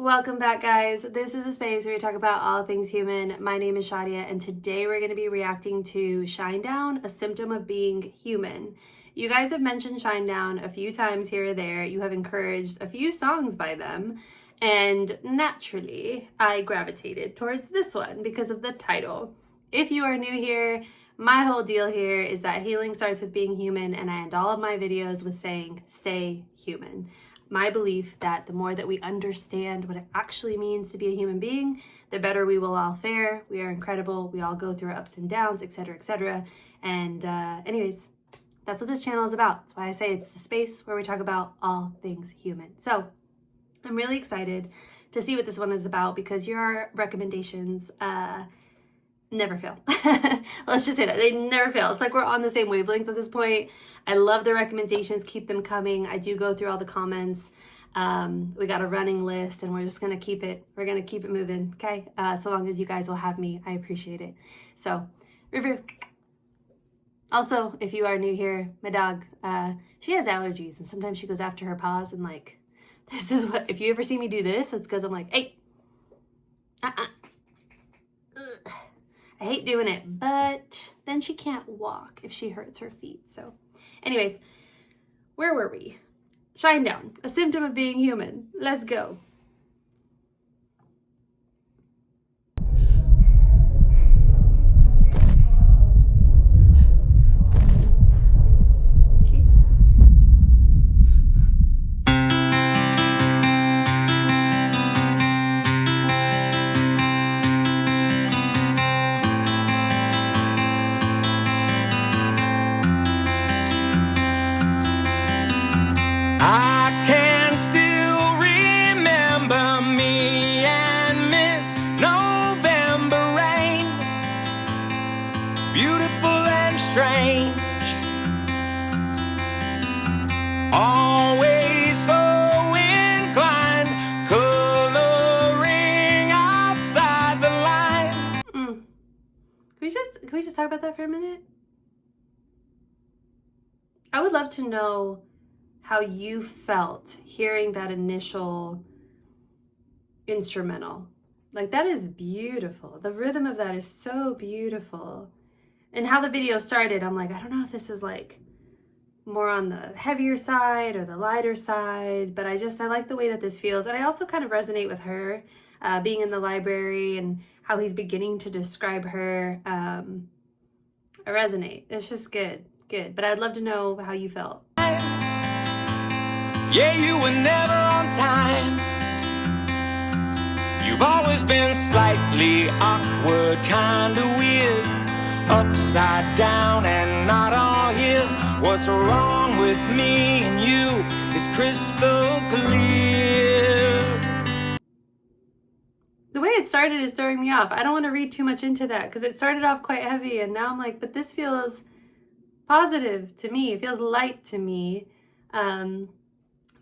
Welcome back, guys. This is a space where we talk about all things human. My name is Shadia, and today we're going to be reacting to Shinedown, a symptom of being human. You guys have mentioned Shinedown a few times here or there. You have encouraged a few songs by them, and naturally, I gravitated towards this one because of the title. If you are new here, my whole deal here is that healing starts with being human, and I end all of my videos with saying, stay human. My belief that the more that we understand what it actually means to be a human being, the better we will all fare. We are incredible. We all go through ups and downs, etc., etc. And anyways, that's what this channel is about. That's why I say it's the space where we talk about all things human. So I'm really excited to see what this one is about because your recommendations never fail. Let's just say that they never fail. It's like we're on the same wavelength at this point. I love the recommendations. Keep them coming. I do go through all the comments. We got a running list and we're just going to keep it. We're going to keep it moving. Okay. So long as you guys will have me, I appreciate it. So review. Also, if you are new here, my dog, she has allergies and sometimes she goes after her paws and like, this is what, if you ever see me do this, it's because I'm like, hey, I hate doing it, but then she can't walk if she hurts her feet. So anyways, where were we? Shinedown, a symptom of being human. Let's go. I can still remember me and Miss November rain, beautiful and strange, always so inclined, coloring outside the line. Can we just talk about that for a minute? I would love to know how you felt hearing that initial instrumental. Like, that is beautiful. The rhythm of that is so beautiful. And how the video started, I'm like, I don't know if this is like more on the heavier side or the lighter side, but I like the way that this feels. And I also kind of resonate with her being in the library and how he's beginning to describe her. I resonate. It's just good. But I'd love to know how you felt. Yeah, you were never on time. You've always been slightly awkward, kinda weird, upside down and not all here. What's wrong with me and you is crystal clear. The way it started is throwing me off. I don't want to read too much into that because it started off quite heavy and now I'm like, but this feels positive to me. It feels light to me.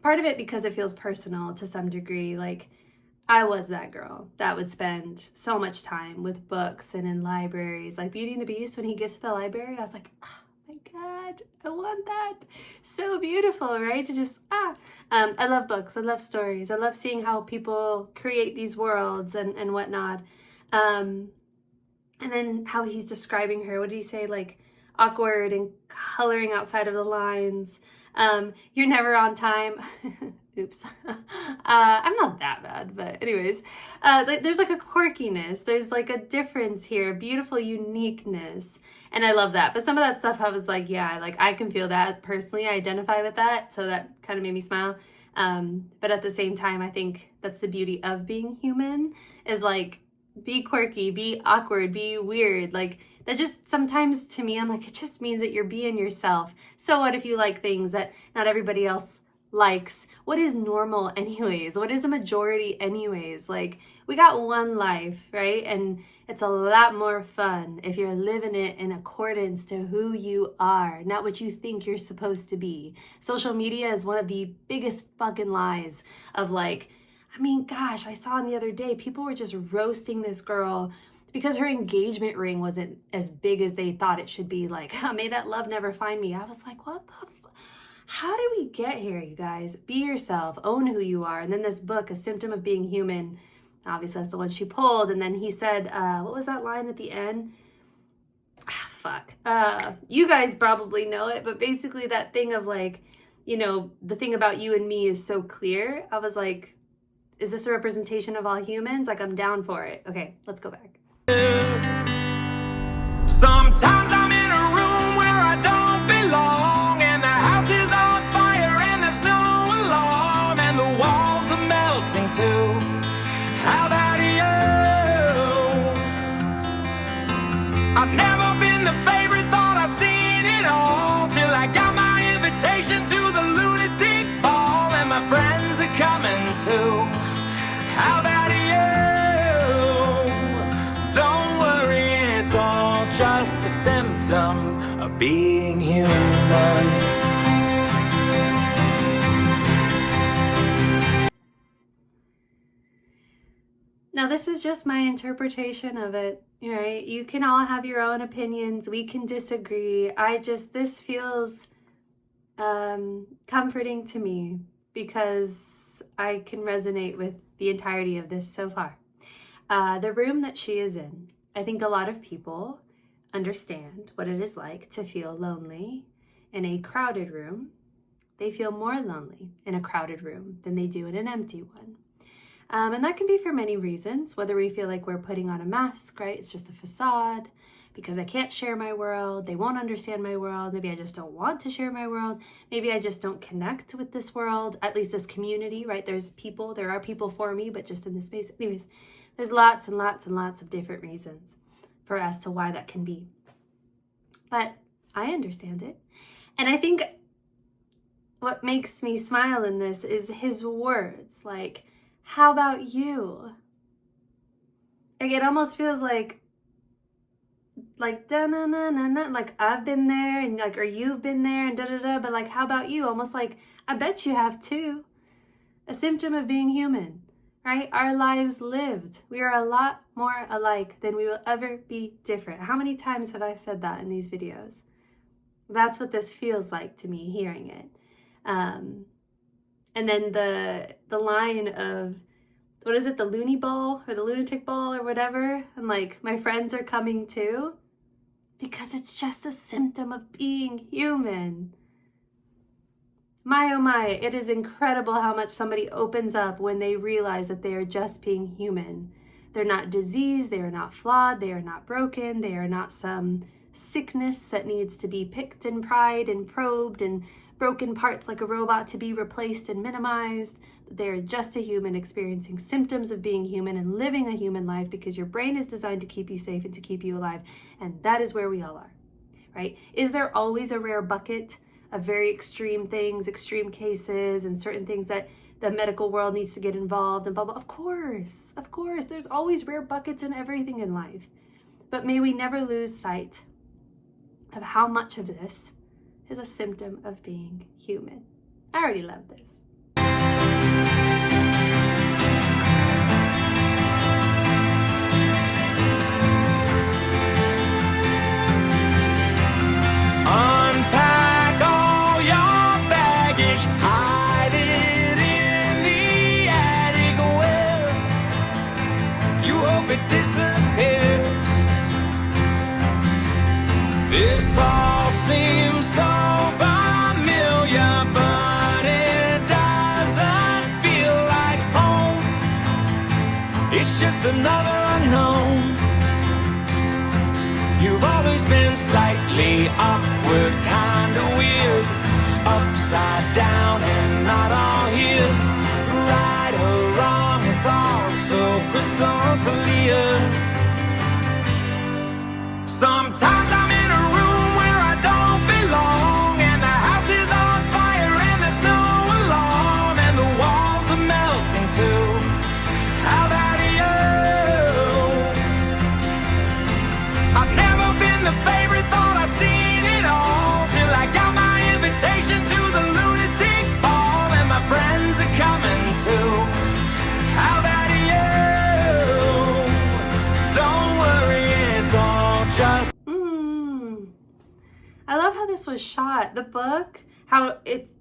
Part of it because it feels personal to some degree. Like, I was that girl that would spend so much time with books and in libraries. Like Beauty and the Beast, when he gives to the library, I was like, oh my God, I want that. So beautiful, right? To just, I love books. I love stories. I love seeing how people create these worlds and whatnot. And then how he's describing her. What did he say? Like, awkward and coloring outside of the lines. You're never on time. Oops. I'm not that bad, but anyways, there's like a quirkiness. There's like a difference here, beautiful uniqueness. And I love that. But some of that stuff I was like, yeah, like I can feel that personally. I identify with that. So that kind of made me smile. But at the same time, I think that's the beauty of being human is like, be quirky, be awkward, be weird. Like that just sometimes to me, I'm like, it just means that you're being yourself. So what if you like things that not everybody else likes? What is normal anyways? What is a majority anyways? Like, we got one life, right? And it's a lot more fun if you're living it in accordance to who you are, not what you think you're supposed to be. Social media is one of the biggest fucking lies of like, I mean, gosh, I saw the other day, people were just roasting this girl because her engagement ring wasn't as big as they thought it should be. Like, oh, may that love never find me. I was like, what the How did we get here, you guys? Be yourself, own who you are. And then this book, A Symptom of Being Human, obviously that's the one she pulled. And then he said, what was that line at the end? Fuck. You guys probably know it, but basically that thing of like, you know, the thing about you and me is so clear. I was like, is this a representation of all humans? Like, I'm down for it. Okay, let's go back. Sometimes I'm in a room where I don't belong, and the house is on fire and there's no alarm, and the walls are melting too. How about you? I've never been the favorite, thought I've seen it all, till I got my invitation to the lunatic ball, and my friends are coming too. How about you? Don't worry, it's all just a symptom of being human. Now, this is just my interpretation of it, right? You can all have your own opinions. We can disagree. This feels comforting to me because I can resonate with the entirety of this so far. The room that she is in, I think a lot of people understand what it is like to feel lonely in a crowded room. They feel more lonely in a crowded room than they do in an empty one. And that can be for many reasons, whether we feel like we're putting on a mask, right? It's just a facade because I can't share my world. They won't understand my world. Maybe I just don't want to share my world. Maybe I just don't connect with this world, at least this community, right? There are people for me, but just in this space. Anyways, there's lots and lots and lots of different reasons for as to why that can be. But I understand it. And I think what makes me smile in this is his words, like, how about you? Like, it almost feels like da-na-na-na-na, like I've been there and like, or you've been there and da-da-da, but like, how about you? Almost like, I bet you have too. A symptom of being human, right? Our lives lived. We are a lot more alike than we will ever be different. How many times have I said that in these videos? That's what this feels like to me, hearing it. And then the line of, what is it, the loony ball or the lunatic ball or whatever? And like, my friends are coming too, because it's just a symptom of being human. My oh my, it is incredible how much somebody opens up when they realize that they are just being human. They're not diseased, they are not flawed, they are not broken, they are not some sickness that needs to be picked and pried and probed and broken parts like a robot to be replaced and minimized. They are just a human experiencing symptoms of being human and living a human life, because your brain is designed to keep you safe and to keep you alive. And that is where we all are, right? Is there always a rare bucket of very extreme things, extreme cases, and certain things that the medical world needs to get involved and blah, blah? Of course. There's always rare buckets in everything in life. But may we never lose sight of how much of this is a symptom of being human. I already love this. Unpack all your baggage, hide it in the attic where you hope it disappears. This all seems so familiar, but it doesn't feel like home. It's just another unknown. You've always been slightly awkward, kinda weird, upside down and not all here. Right or wrong, it's all so crystal clear. Sometimes I'm in a room where I don't belong, and the house is on fire and there's no alarm, and the walls are melting too. How about you? I've never been the favorite, thought I've seen it all, till I got my invitation to the lunatic ball, and my friends are coming too. How about you? Don't worry, it's all just. I love how this was shot. The book how it's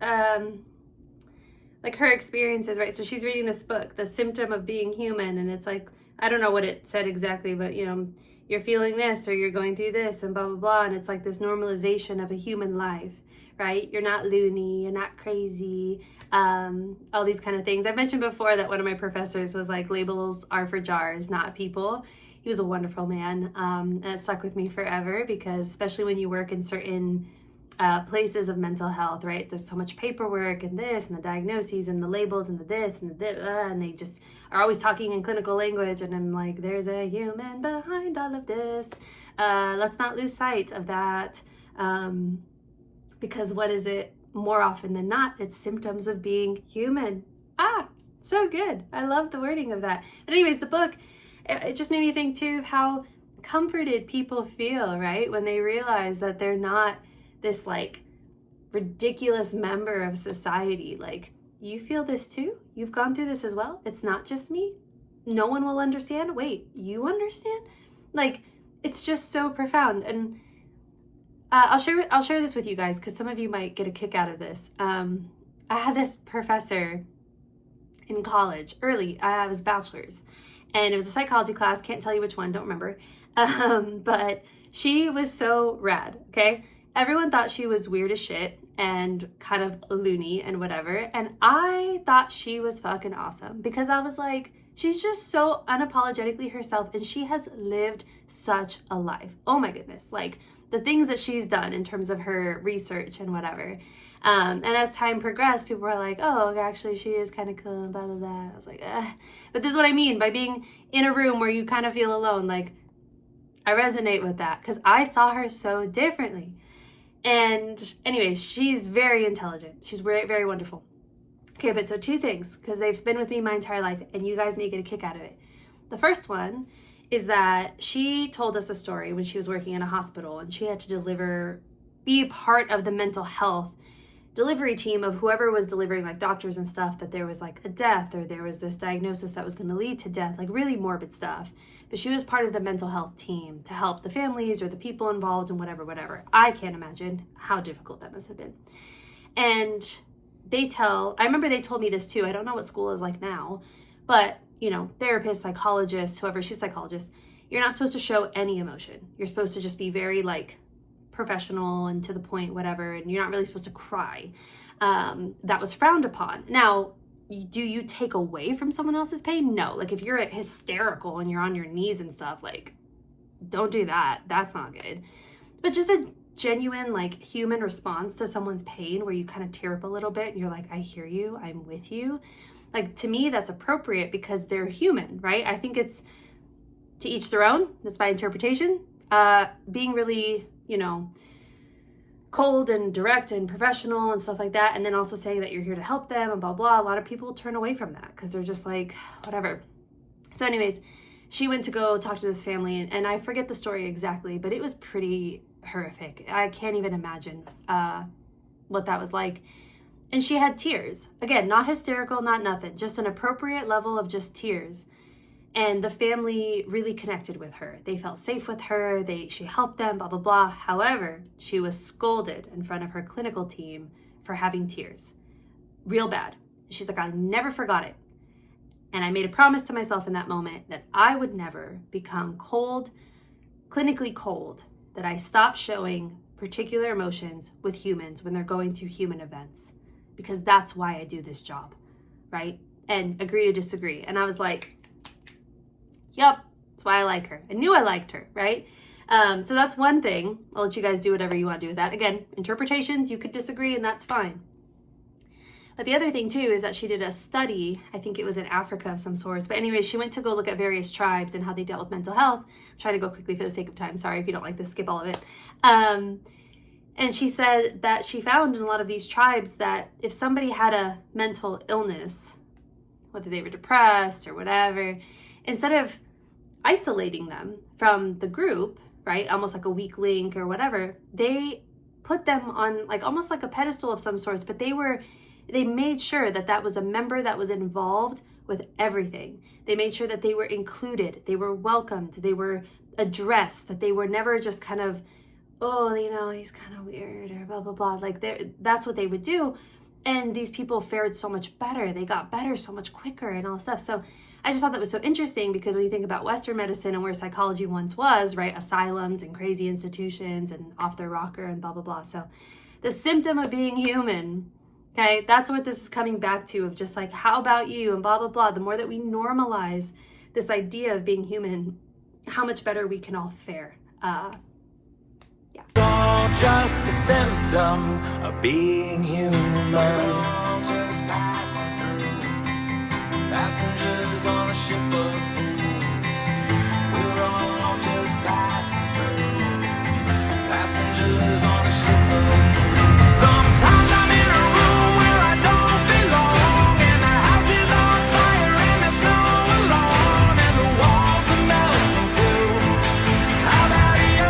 like her experiences, right? So she's reading this book, The Symptom of Being Human, and it's like, I don't know what it said exactly, but you know, you're feeling this or you're going through this and blah, blah, blah. And it's like this normalization of a human life, right? You're not loony, you're not crazy, all these kind of things. I've mentioned before that one of my professors was like, labels are for jars, not people. He was a wonderful man, and it stuck with me forever, because especially when you work in certain places of mental health, right? There's so much paperwork and this and the diagnoses and the labels and the this and the and they just are always talking in clinical language, and I'm like, there's a human behind all of this. Let's not lose sight of that, because what is it? More often than not, it's symptoms of being human. So good. I love the wording of that. But anyways, the book, it just made me think too of how comforted people feel, right? When they realize that they're not this like ridiculous member of society. Like, you feel this too? You've gone through this as well? It's not just me? No one will understand? Wait, you understand? Like, it's just so profound. And I'll share this with you guys, because some of you might get a kick out of this. I had this professor in college, early, I was bachelor's, and it was a psychology class, can't tell you which one, don't remember. But she was so rad, okay? Everyone thought she was weird as shit and kind of loony and whatever. And I thought she was fucking awesome, because I was like, she's just so unapologetically herself, and she has lived such a life. Oh my goodness. Like, the things that she's done in terms of her research and whatever. And as time progressed, people were like, oh, actually, she is kind of cool and blah, blah, blah. I was like, ugh. But this is what I mean by being in a room where you kind of feel alone. Like, I resonate with that, because I saw her so differently. And anyways, she's very intelligent. She's very, very wonderful. Okay, but so two things, because they've been with me my entire life, and you guys may get a kick out of it. The first one is that she told us a story when she was working in a hospital, and she had to be a part of the mental health delivery team of whoever was delivering, like doctors and stuff, that there was like a death, or there was this diagnosis that was going to lead to death, like really morbid stuff. But she was part of the mental health team to help the families or the people involved and whatever. I can't imagine how difficult that must have been. And I remember they told me this too. I don't know what school is like now, but you know, therapists, psychologists, whoever, she's a psychologist, you're not supposed to show any emotion. You're supposed to just be very like professional and to the point, whatever, and you're not really supposed to cry. That was frowned upon. Now, do you take away from someone else's pain? No. Like, if you're hysterical and you're on your knees and stuff, like, don't do that. That's not good. But just a genuine, like, human response to someone's pain where you kind of tear up a little bit and you're like, I hear you, I'm with you. Like, to me, that's appropriate because they're human, right? I think it's to each their own. That's my interpretation. Being really, you know, cold and direct and professional and stuff like that, and then also saying that you're here to help them and blah, blah. A lot of people turn away from that because they're just like, whatever. So anyways, she went to go talk to this family, and I forget the story exactly, but it was pretty horrific. I can't even imagine what that was like. And she had tears. Again, not hysterical, not nothing, just an appropriate level of just tears. And the family really connected with her. They felt safe with her. She helped them, blah, blah, blah. However, she was scolded in front of her clinical team for having tears. Real bad. She's like, I never forgot it. And I made a promise to myself in that moment that I would never become cold, clinically cold, that I stop showing particular emotions with humans when they're going through human events, because that's why I do this job, right? And agree to disagree. And I was like, yep, that's why I like her. I knew I liked her, right? So that's one thing. I'll let you guys do whatever you want to do with that. Again, interpretations, you could disagree, and that's fine. But the other thing too is that she did a study, I think it was in Africa of some sorts, but anyways, she went to go look at various tribes and how they dealt with mental health. I'm trying to go quickly for the sake of time. Sorry if you don't like this, skip all of it. And she said that she found in a lot of these tribes that if somebody had a mental illness, whether they were depressed or whatever, instead of isolating them from the group, right, almost like a weak link or whatever, they put them on like almost like a pedestal of some sorts, but they made sure that that was a member that was involved with everything. They made sure that they were included, they were welcomed, they were addressed, that they were never just kind of oh, you know, he's kind of weird or blah, blah, blah. Like that's what they would do. And these people fared so much better. They got better so much quicker and all this stuff. So I just thought that was so interesting because when you think about Western medicine and where psychology once was, right? Asylums and crazy institutions and off their rocker and blah, blah, blah. So the symptom of being human, okay, that's what this is coming back to, of just like, how about you and blah, blah, blah. The more that we normalize this idea of being human, how much better we can all fare. All just a symptom of being human. Just passing through, passengers on a ship of fools. We're all just passing through, passengers on a ship of fools. Sometimes I'm in a room where I don't belong, and the house is on fire and there's no alarm, and the walls are melting too. How about you?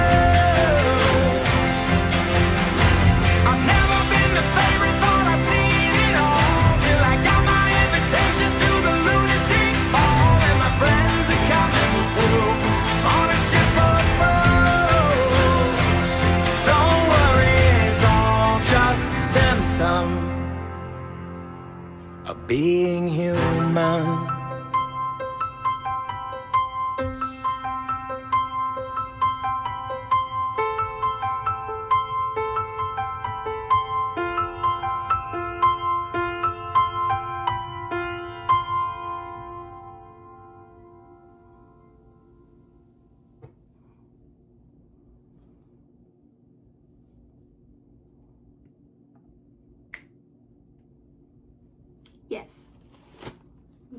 I've never been the favorite, thought I'd seen it all, till I got my invitation to the lunatic ball, and my friends are coming too, on a ship of fools. Don't worry, it's all just a symptom of being human. Yes.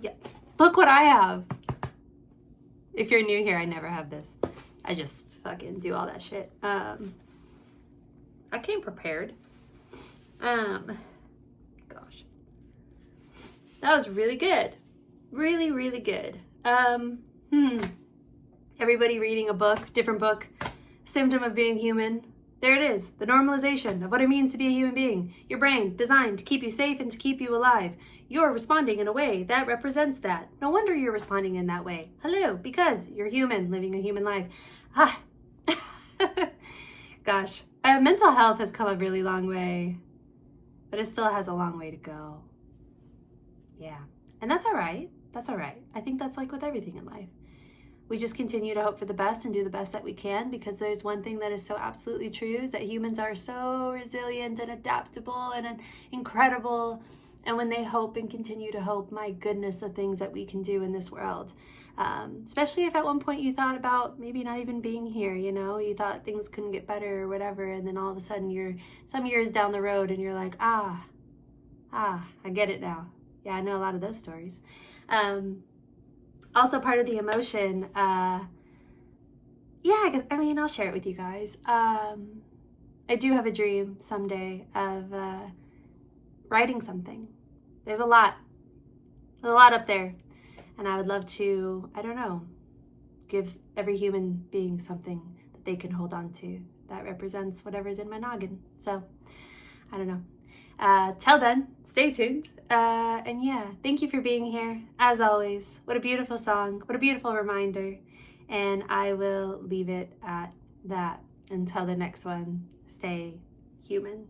Yeah. Look what I have. If you're new here, I never have this. I just fucking do all that shit. I came prepared. Gosh. That was really good. Really, really good. Everybody reading a book, different book. Symptom of being human. There it is, the normalization of what it means to be a human being. Your brain designed to keep you safe and to keep you alive. You're responding in a way that represents that. No wonder you're responding in that way. Hello, because you're human, living a human life. Gosh, mental health has come a really long way, but it still has a long way to go. Yeah, and that's all right. That's all right. I think that's like with everything in life. We just continue to hope for the best and do the best that we can, because there's one thing that is so absolutely true, is that humans are so resilient and adaptable and incredible. And when they hope and continue to hope, my goodness, the things that we can do in this world. Especially if at one point you thought about maybe not even being here, you know, you thought things couldn't get better or whatever. And then all of a sudden you're some years down the road and you're like, I get it now. Yeah, I know a lot of those stories. Also part of the emotion, I'll share it with you guys. I do have a dream someday of writing something. There's a lot up there, and I would love to, give every human being something that they can hold on to that represents whatever's in my noggin. So, I don't know. Till then, stay tuned. And yeah, thank you for being here. As always, what a beautiful song. What a beautiful reminder. And I will leave it at that until the next one. Stay human.